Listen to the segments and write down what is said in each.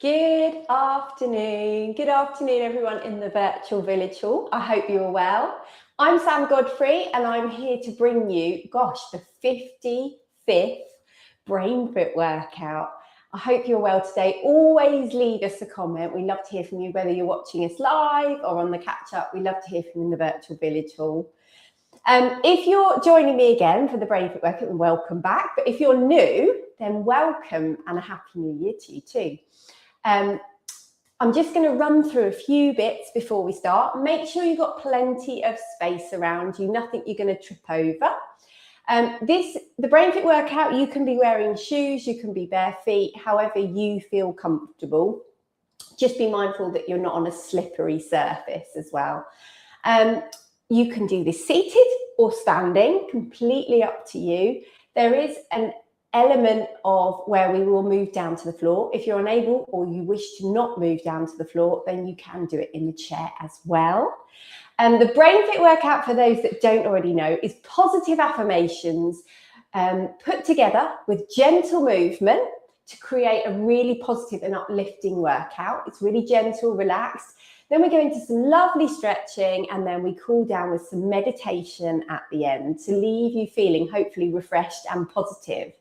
Good afternoon everyone in the virtual village hall. I hope you're well. I'm Sam Godfrey and I'm here to bring you, the 55th BrainFit Workout. I hope you're well today. Always leave us a comment. We love to hear from you, whether you're watching us live or on the catch up. We love to hear from you in the virtual village hall. If you're joining me again for the BrainFit Workout, then welcome back. But if you're new, then welcome and a happy new year to you too. I'm just going to run through a few bits before we start. Make sure you've got plenty of space around you, nothing you're going to trip over. The BrainFit Workout, you can be wearing shoes, you can be bare feet, however you feel comfortable. Just be mindful that you're not on a slippery surface as well. You can do this seated or standing, completely up to you. There is an element of where we will move down to the floor. If you're unable or you wish to not move down to the floor, then you can do it in the chair as well. And the BrainFit Workout, for those that don't already know, is positive affirmations put together with gentle movement to create a really positive and uplifting workout. It's really gentle, relaxed. Then we go into some lovely stretching and then we cool down with some meditation at the end to leave you feeling hopefully refreshed and positive.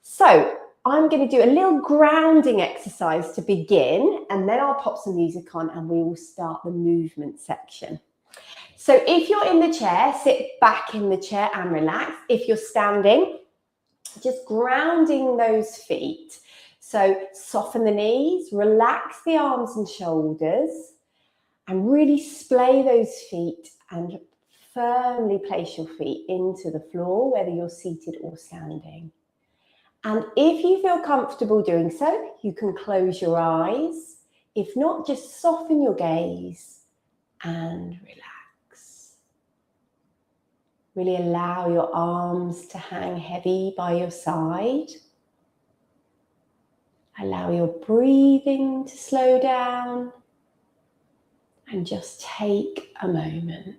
So I'm going to do a little grounding exercise to begin, and then I'll pop some music on and we will start the movement section. So if you're in the chair, sit back in the chair and relax. If you're standing, just grounding those feet. So soften the knees, relax the arms and shoulders, and really splay those feet and firmly place your feet into the floor, whether you're seated or standing. And if you feel comfortable doing so, you can close your eyes. If not, just soften your gaze and relax. Really allow your arms to hang heavy by your side. Allow your breathing to slow down and just take a moment.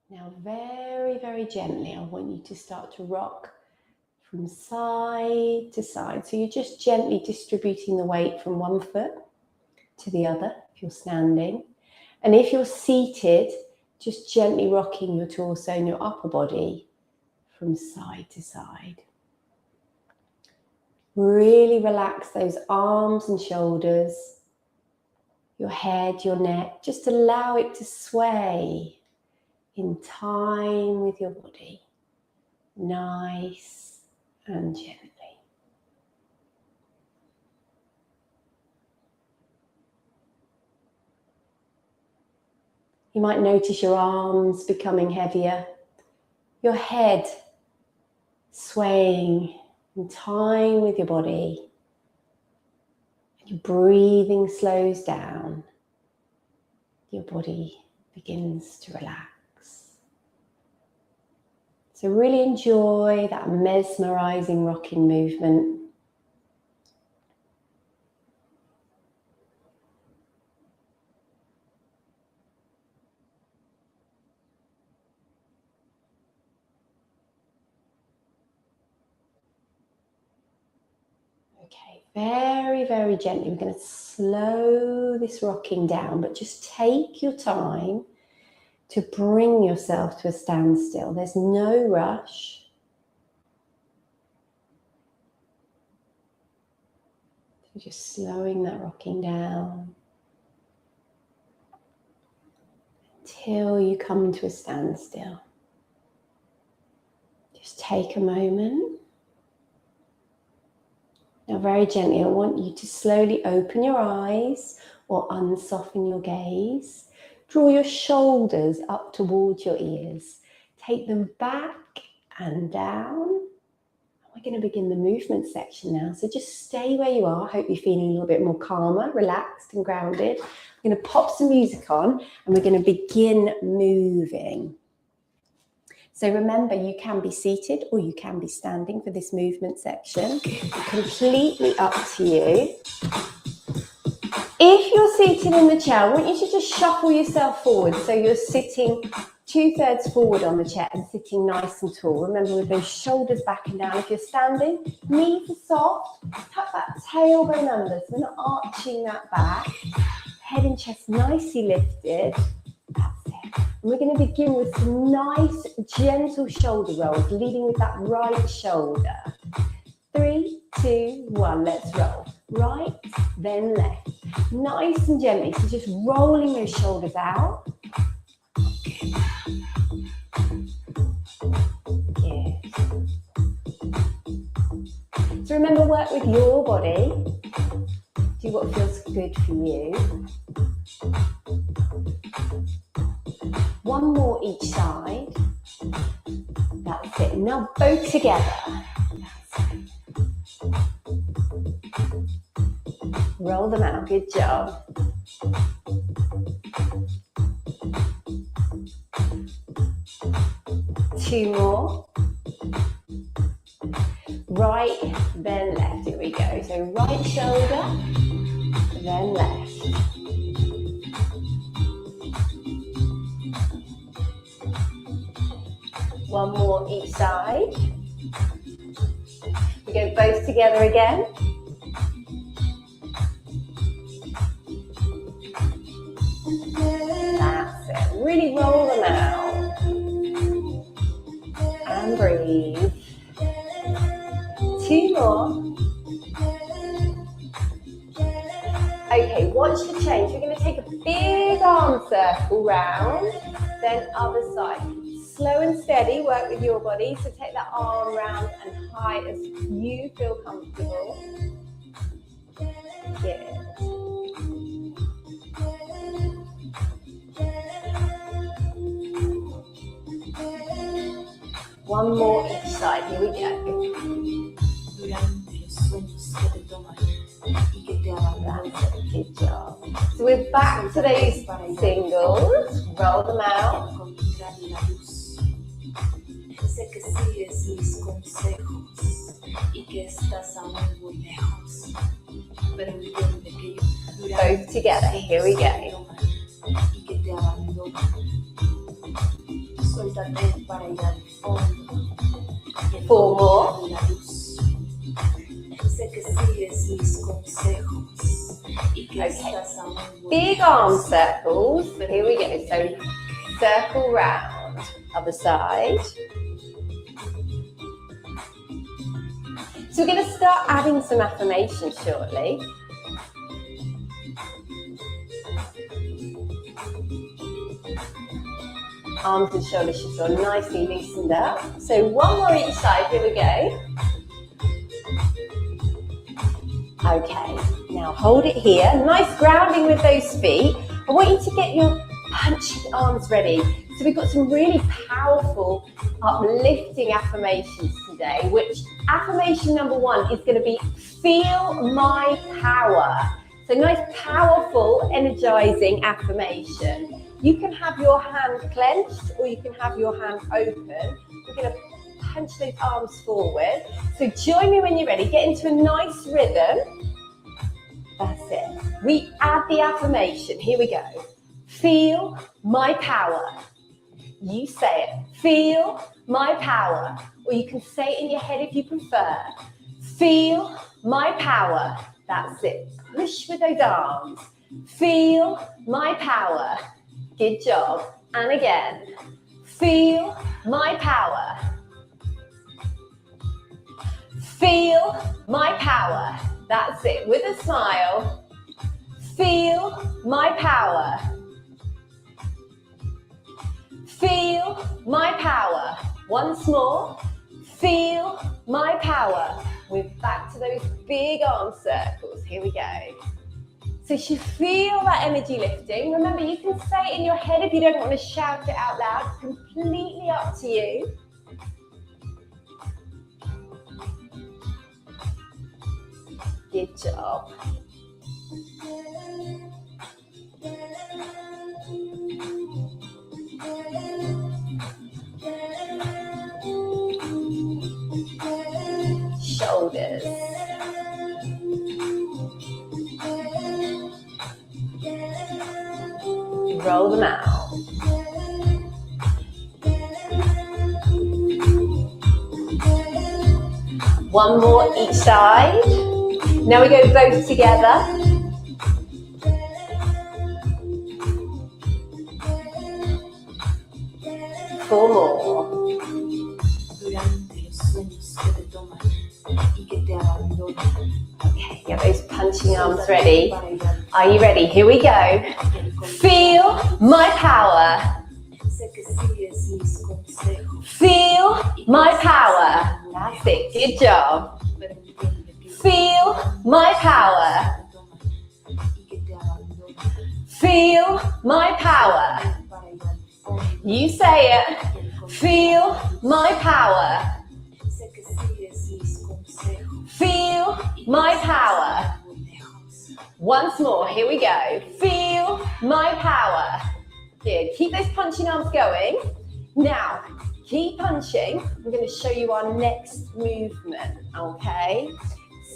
Now, very, very gently, I want you to start to rock from side to side. So you're just gently distributing the weight from one foot to the other if you're standing. And if you're seated, just gently rocking your torso and your upper body from side to side. Really relax those arms and shoulders, your head, your neck. Just allow it to sway in time with your body, nice and gently. You might notice your arms becoming heavier, your head swaying in time with your body. Your breathing slows down, your body begins to relax. So really enjoy that mesmerizing rocking movement. Okay, very, very gently. We're going to slow this rocking down, but just take your time to bring yourself to a standstill. There's no rush. So just slowing that rocking down until you come to a standstill. Just take a moment. Now, very gently, I want you to slowly open your eyes or unsoften your gaze. Draw your shoulders up towards your ears. Take them back and down. We're going to begin the movement section now. So just stay where you are. I hope you're feeling a little bit more calmer, relaxed and grounded. I'm going to pop some music on and we're going to begin moving. So remember, you can be seated or you can be standing for this movement section. Completely up to you. If you're seated in the chair, I want you to just shuffle yourself forward so you're sitting 2/3 forward on the chair and sitting nice and tall. Remember, with those shoulders back and down. If you're standing, knees are soft. Tuck that tailbone under, so we're not arching that back. Head and chest nicely lifted. That's it. And we're going to begin with some nice, gentle shoulder rolls, leading with that right shoulder. 3, 2, 1, let's roll. Right, then left. Nice and gently, so just rolling those shoulders out. Good. So remember, work with your body. Do what feels good for you. One more each side. That's it. Now both together. Roll them out. Good job. Two more. Right, then left. Here we go. So right shoulder, then left. One more each side. We go both together again. That's it. Really roll them out. And breathe. Two more. Okay, watch the change. We're going to take a big arm circle round, then other side. Slow and steady, work with your body. So take that arm round and high as you feel comfortable. Good. One more each side. Here we go. Good job. So we're back to those singles. Roll them out. Both together. Here we go. Four more. Okay. Big arm circles. Here we go. So circle round. Other side. So we're going to start adding some affirmations shortly. Arms and shoulders should feel nicely loosened up. So one more each side. Here we go. Okay, now hold it here. Nice grounding with those feet. I want you to get your punching arms ready. So we've got some really powerful uplifting affirmations today, which affirmation number 1 is going to be feel my power. So nice, powerful, energizing affirmation. You can have your hand clenched or you can have your hand open. We're going to punch those arms forward. So join me when you're ready. Get into a nice rhythm. That's it. We add the affirmation. Here we go. Feel my power. You say it. Feel my power. Or you can say it in your head if you prefer. Feel my power. That's it. Push with those arms. Feel my power. Good job. And again. Feel my power. Feel my power. That's it. With a smile. Feel my power. Feel my power. Once more. Feel my power. We're back to those big arm circles. Here we go. So you should feel that energy lifting. Remember, you can say it in your head if you don't want to shout it out loud. Completely up to you. Good job. Shoulders. Roll them out. One more each side. Now we go both together. Four more. Okay, get those punching arms ready. Are you ready? Here we go. Feel my power. Feel my power. That's it. Good job. Feel my power. Feel my power. You say it. Feel my power. Feel my power. Once more. Here we go. Feel my power. Good. Keep those punching arms going. Now, keep punching. I'm going to show you our next movement, okay?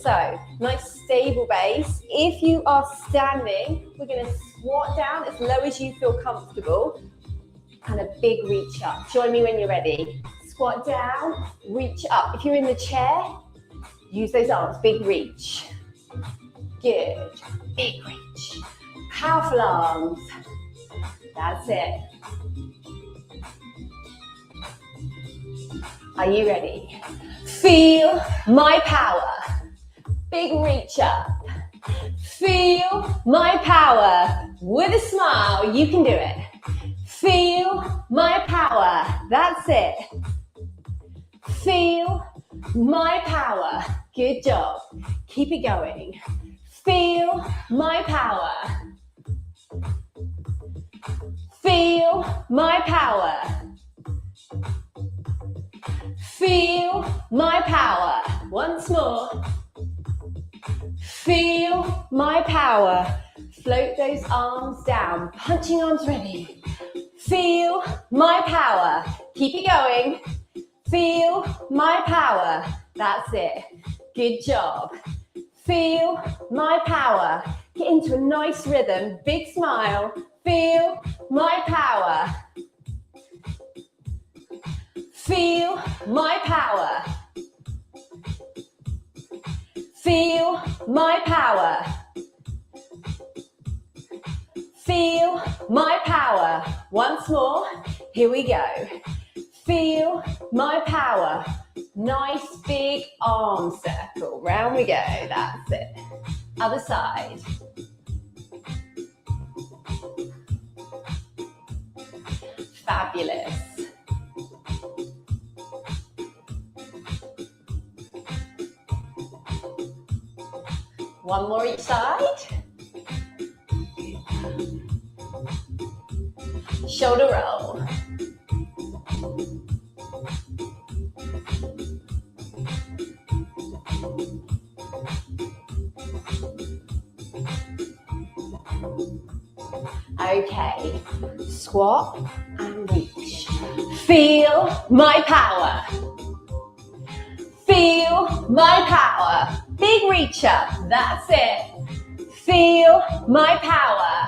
So, nice stable base. If you are standing, we're going to squat down as low as you feel comfortable and a big reach up. Join me when you're ready. Squat down, reach up. If you're in the chair, use those arms, big reach. Good, big reach. Powerful arms. That's it. Are you ready? Feel my power. Big reach up. Feel my power. With a smile, you can do it. Feel my power. That's it. Feel my power. Good job. Keep it going. Feel my power. Feel my power. Feel my power. Once more. Feel my power. Float those arms down. Punching arms ready. Feel my power. Keep it going. Feel my power. That's it. Good job. Feel my power. Get into a nice rhythm. Big smile. Feel my power. Feel my power. Feel my power. Feel my power. Once more. Here we go. Feel my power. Nice big arm circle. Round we go. That's it. Other side. Fabulous. One more each side. Shoulder roll. Okay, squat and reach. Feel my power. Feel my power. Big reach up. That's it. Feel my power.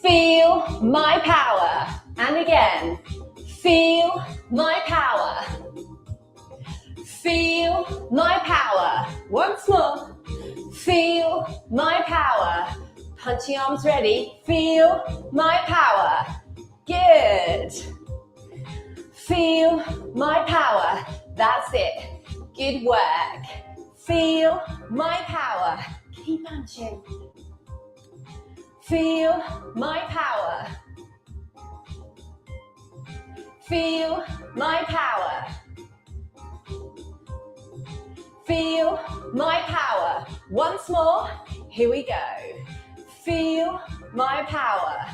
Feel my power. And again. Feel my power. Feel my power. Once more. Feel my power. Punching arms ready. Feel my power. Good. Feel my power. That's it. Good work. Feel my power. Keep punching. Feel my power. Feel my power. Feel my power. Once more. Here we go. Feel my power.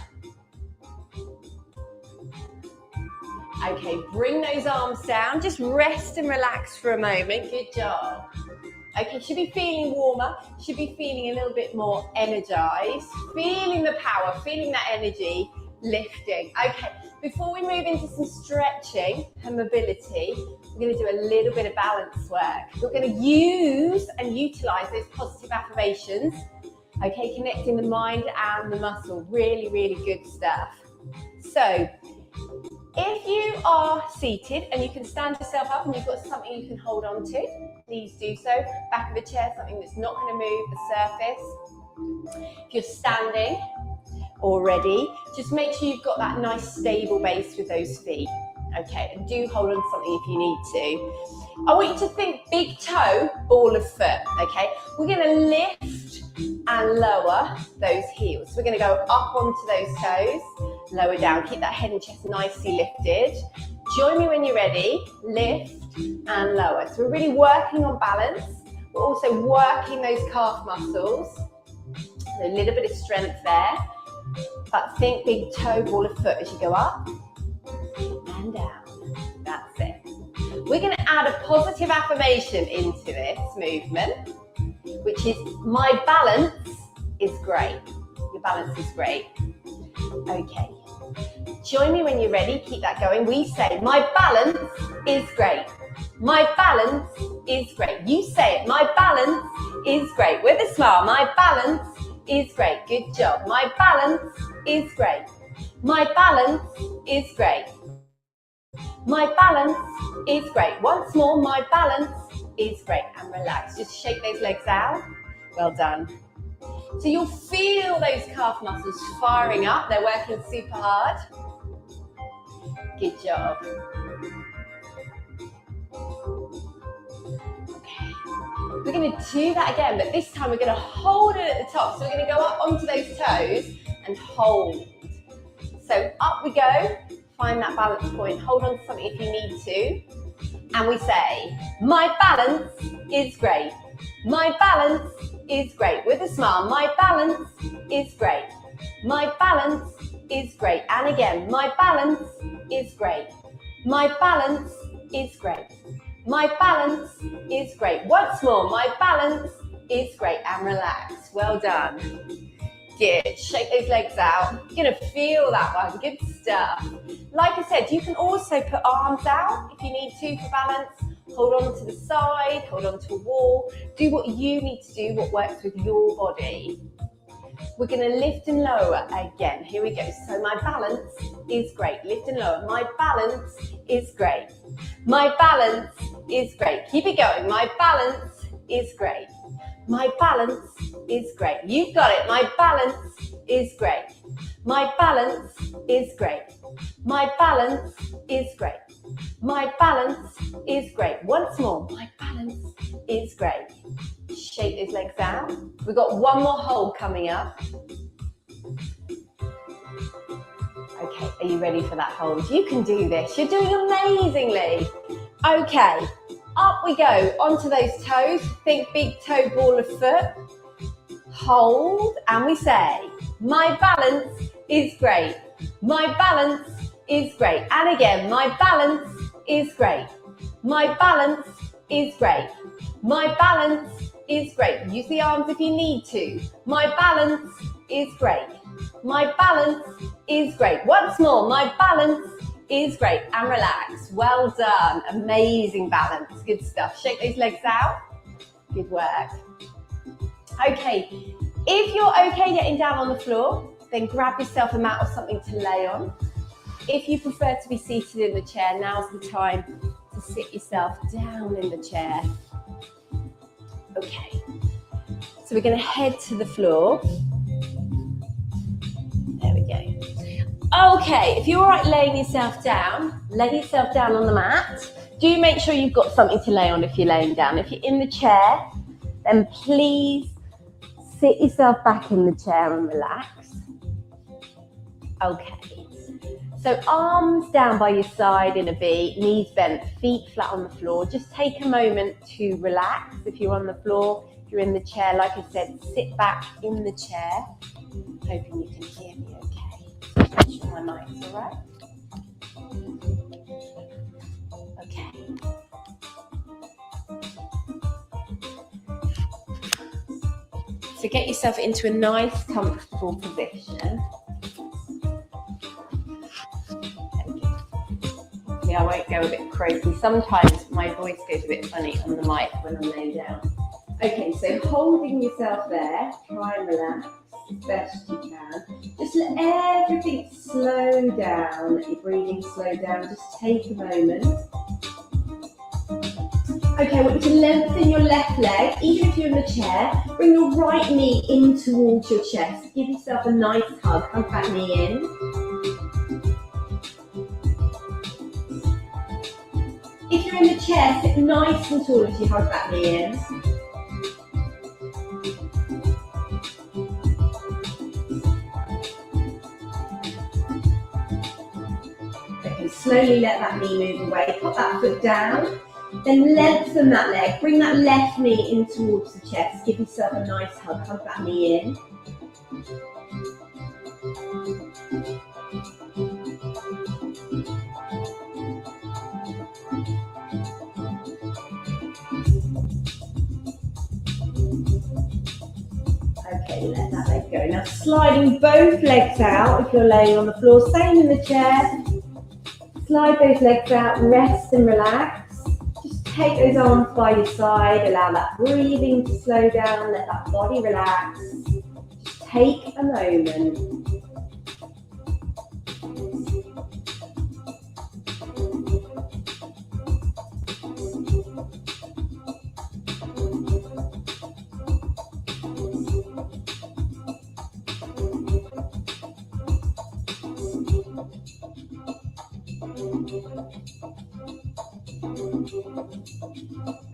Okay, bring those arms down. Just rest and relax for a moment. Good job. Okay, should be feeling warmer. Should be feeling a little bit more energized. Feeling the power, feeling that energy, lifting. Okay, before we move into some stretching and mobility, we're going to do a little bit of balance work. We're going to use and utilize those positive affirmations. Okay, connecting the mind and the muscle. Really, really good stuff. So, If you are seated and you can stand yourself up and you've got something you can hold on to, please do so. Back of a chair, something that's not going to move the surface. If you're standing already, just make sure you've got that nice stable base with those feet. Okay, and do hold on to something if you need to. I want you to think big toe, ball of foot, okay? We're going to lift and lower those heels. We're going to go up onto those toes, lower down. Keep that head and chest nicely lifted. Join me when you're ready. Lift and lower. So we're really working on balance. We're also working those calf muscles. A little bit of strength there. But think big toe, ball of foot as you go up and down. That's it. We're going to add a positive affirmation into this movement, which is my balance is great. Your balance is great. Okay. Join me when you're ready. Keep that going. We say, my balance is great. My balance is great. You say it. My balance is great. With a smile. My balance is great. Good job. My balance is great. My balance is great. My balance is great. Once more, my balance is great. And relax. Just shake those legs out. Well done. So you'll feel those calf muscles firing up. They're working super hard. Good job. Okay. We're going to do that again, but this time we're going to hold it at the top. So we're going to go up onto those toes and hold. So up we go. Find that balance point. Hold on to something if you need to. And we say, my balance is great. My balance is great. With a smile, my balance is great. My balance is great. And again, my balance is great. My balance is great. My balance is great. Once more, my balance is great. And relax. Well done. Good. Shake those legs out. You're going to feel that one. Good stuff. Like I said, you can also put arms out if you need to for balance. Hold on to the side, hold on to a wall. Do what you need to do, what works with your body. We're going to lift and lower again. Here we go. So my balance is great. Lift and lower. My balance is great. My balance is great. Keep it going. My balance is great. My balance is great. You've got it. My balance is great. My balance is great. My balance is great. My balance is great. Once more. My balance is great. Shake those legs out. We've got one more hold coming up. Okay, are you ready for that hold? You can do this. You're doing amazingly. Okay, up we go. Onto those toes. Think big toe, ball of foot. Hold, and we say, my balance is great. My balance is great. And again, my balance is great. My balance is great. My balance is great. Use the arms if you need to. My balance is great. My balance is great. Once more, my balance is great. And relax. Well done. Amazing balance. Good stuff. Shake those legs out. Good work. Okay, if you're okay getting down on the floor, then grab yourself a mat or something to lay on. If you prefer to be seated in the chair, now's the time to sit yourself down in the chair. Okay, so we're going to head to the floor. There we go. Okay, if you're all right laying yourself down, lay yourself down on the mat. Do make sure you've got something to lay on if you're laying down. If you're in the chair, then please sit yourself back in the chair and relax. Okay, so arms down by your side in a V, knees bent, feet flat on the floor. Just take a moment to relax. If you're on the floor, if you're in the chair, like I said, sit back in the chair. Hoping you can hear me okay. Make sure my mic's all right. Okay. So get yourself into a nice, comfortable position. I won't go a bit croaky. Sometimes my voice goes a bit funny on the mic when I'm laying down. Okay, so holding yourself there, try and relax. as best you can. Just let everything slow down. Let your breathing slow down. Just take a moment. Okay, I want you to lengthen your left leg, even if you're in the chair. Bring your right knee in towards your chest. Give yourself a nice hug. Hug that knee in. If you're in the chair, sit nice and tall as you hug that knee in. Okay, slowly let that knee move away. Put that foot down. Then lengthen that leg. Bring that left knee in towards the chest. Give yourself a nice hug. Hug that knee in. Okay, let that leg go. Now sliding both legs out if you're laying on the floor. Same in the chair. Slide those legs out, rest and relax. Just take those arms by your side. Allow that breathing to slow down. Let that body relax. Just take a moment.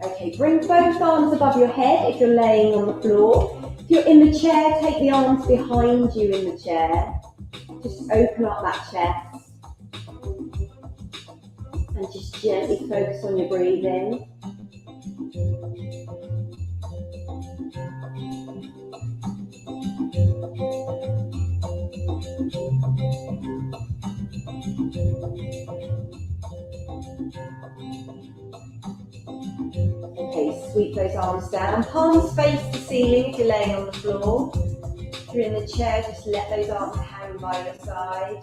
Okay, bring both arms above your head if you're laying on the floor. If you're in the chair, take the arms behind you in the chair. Just open up that chest. And just gently focus on your breathing. Okay, sweep those arms down. Palms face the ceiling if you're laying on the floor. If you're in the chair, just let those arms hang by your side.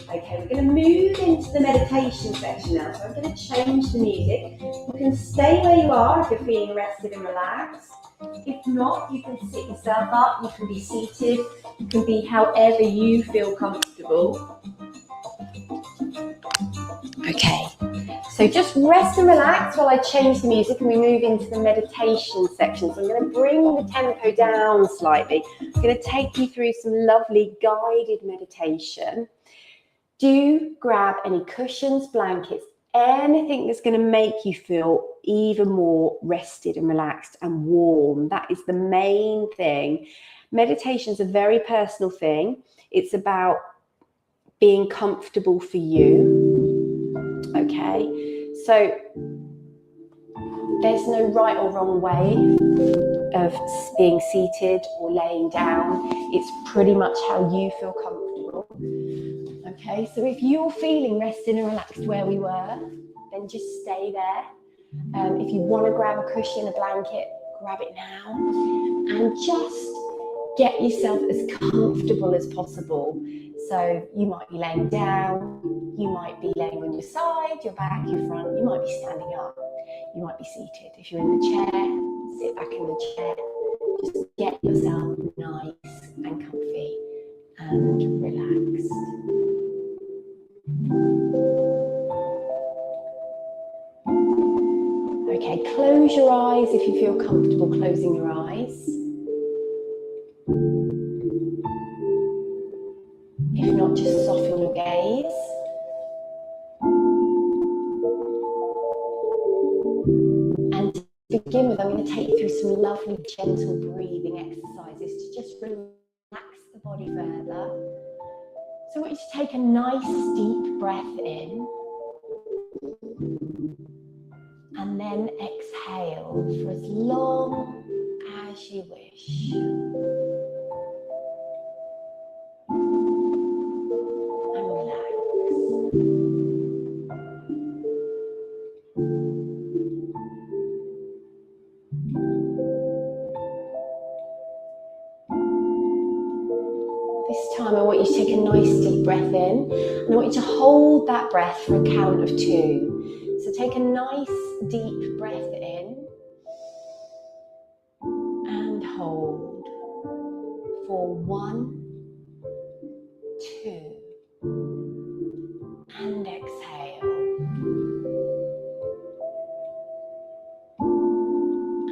Okay, we're going to move into the meditation section now. So I'm going to change the music. You can stay where you are if you're feeling rested and relaxed. If not, you can sit yourself up, you can be seated, you can be however you feel comfortable. Okay, so just rest and relax while I change the music and we move into the meditation section. So I'm going to bring the tempo down slightly. I'm going to take you through some lovely guided meditation. Do grab any cushions, blankets, anything that's going to make you feel even more rested and relaxed and warm. That is the main thing. Meditation is a very personal thing. It's about being comfortable for you. Okay, so there's no right or wrong way of being seated or laying down. It's pretty much how you feel comfortable. Okay, so if you're feeling rested and relaxed where we were, then just stay there. If you want to grab a cushion, a blanket, grab it now. And just get yourself as comfortable as possible. So you might be laying down, you might be laying on your side, your back, your front, you might be standing up, you might be seated. If you're in the chair, sit back in the chair. Just get yourself nice and comfy and relaxed. Okay, close your eyes if you feel comfortable closing your eyes. If not, just soften your gaze. And to begin with, I'm going to take you through some lovely gentle breathing exercises to just relax the body further. So I want you to take a nice deep breath in. And then exhale for as long as you wish. And relax. This time I want you to take a nice deep breath in. And I want you to hold that breath for a count of 2. So take a nice deep breath in and hold for 1, 2, and exhale.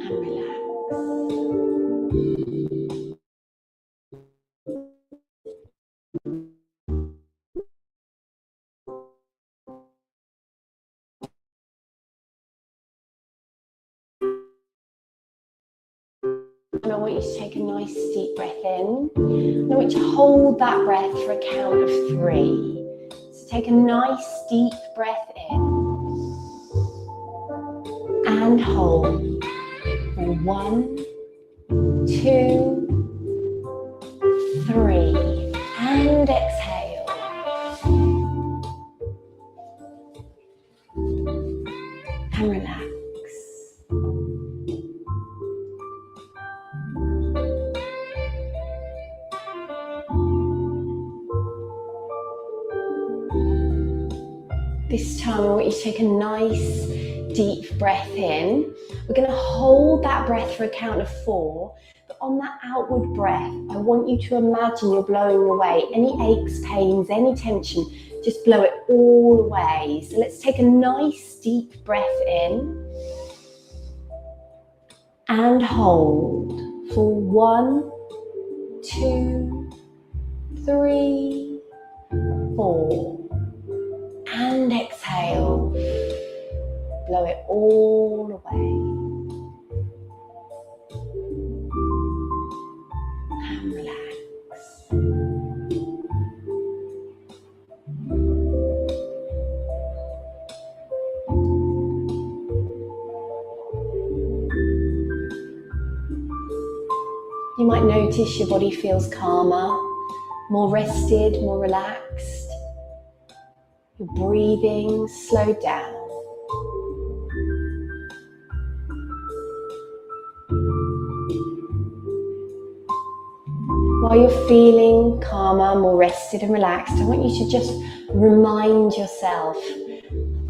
And relax. And I want you to take a nice deep breath in. And I want you to hold that breath for a count of 3. So take a nice deep breath in and hold for 1, 2, 3, and exhale. And relax. This time I want you to take a nice deep breath in. We're going to hold that breath for a count of 4, but on that outward breath, I want you to imagine you're blowing away any aches, pains, any tension. Just blow it all away. So let's take a nice deep breath in and hold for 1, 2, 3, 4. And exhale, blow it all away. And relax. You might notice your body feels calmer, more rested, more relaxed. Your breathing slowed down. While you're feeling calmer, more rested and relaxed, I want you to just remind yourself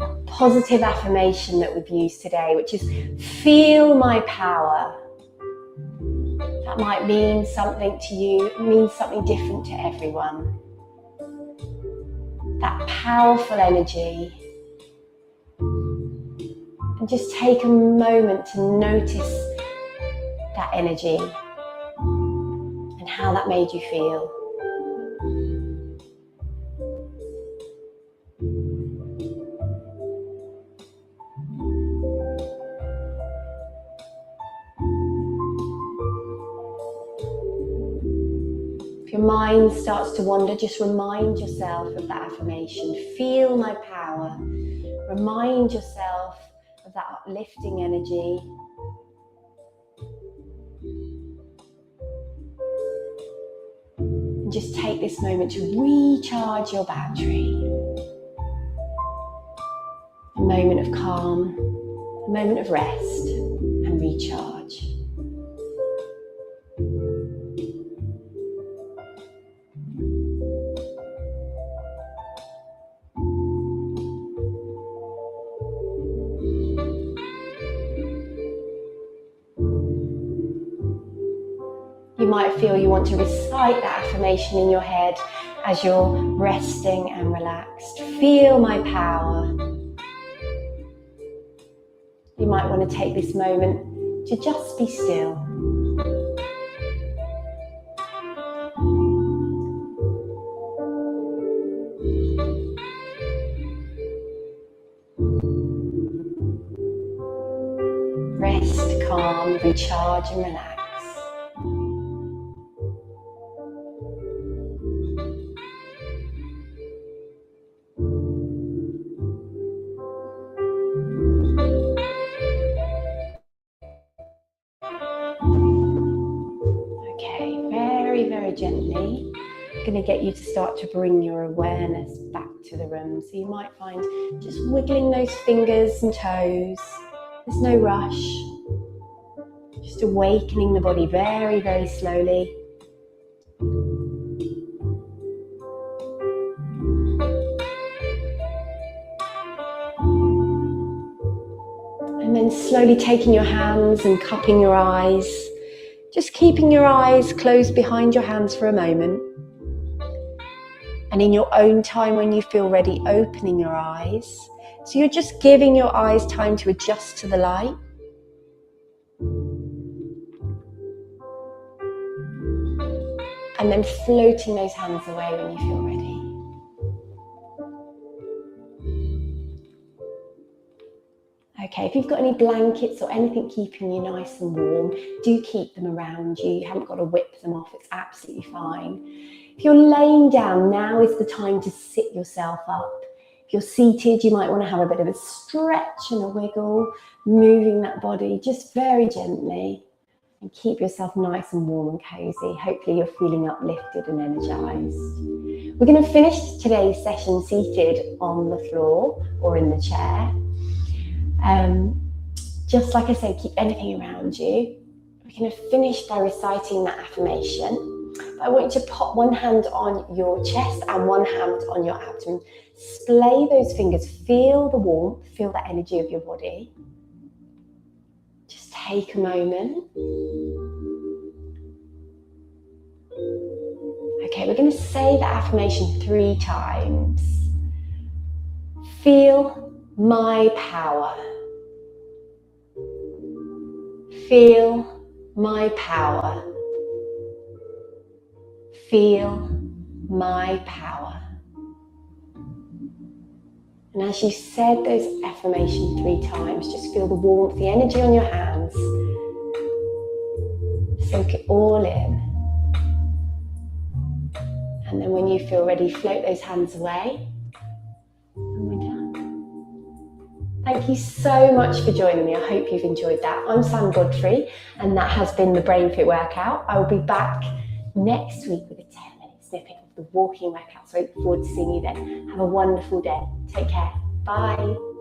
of a positive affirmation that we've used today, which is feel my power. That might mean something to you, it means something different to everyone. That powerful energy. And just take a moment to notice that energy and how that made you feel. If your mind starts to wander, just remind yourself of that affirmation. Feel my power. Remind yourself of that uplifting energy. And just take this moment to recharge your battery. A moment of calm, a moment of rest and recharge. You might feel you want to recite that affirmation in your head as you're resting and relaxed. Feel my power. You might want to take this moment to just be still. Rest, calm, recharge and relax. Very gently, I'm going to get you to start to bring your awareness back to the room. So you might find just wiggling those fingers and toes. There's no rush. Just awakening the body very, very slowly. slowly taking your hands and cupping your eyes, just keeping your eyes closed behind your hands for a moment. And in your own time, when you feel ready, opening your eyes. So you're just giving your eyes time to adjust to the light. And then floating those hands away when you feel ready. Okay, if you've got any blankets or anything keeping you nice and warm, do keep them around you. You haven't got to whip them off, it's absolutely fine. If you're laying down, now is the time to sit yourself up. If you're seated, you might want to have a bit of a stretch and a wiggle, moving that body just very gently. And keep yourself nice and warm and cozy. Hopefully you're feeling uplifted and energized. We're going to finish today's session seated on the floor or in the chair. Just like I said, keep anything around you. We're going to finish by reciting that affirmation. I want you to pop one hand on your chest and one hand on your abdomen. Splay those fingers, feel the warmth, feel the energy of your body. Just take a moment. Okay, we're going to say the affirmation 3 times. Feel my power. Feel my power. Feel my power. And as you said those affirmations 3 times, just feel the warmth, the energy on your hands. Soak it all in. And then when you feel ready, float those hands away. And we're done. Thank you so much for joining me. I hope you've enjoyed that. I'm Sam Godfrey, and that has been the BrainFit Workout. I will be back next week with a 10-minute snippet of the walking workout. So I look forward to seeing you then. Have a wonderful day. Take care. Bye.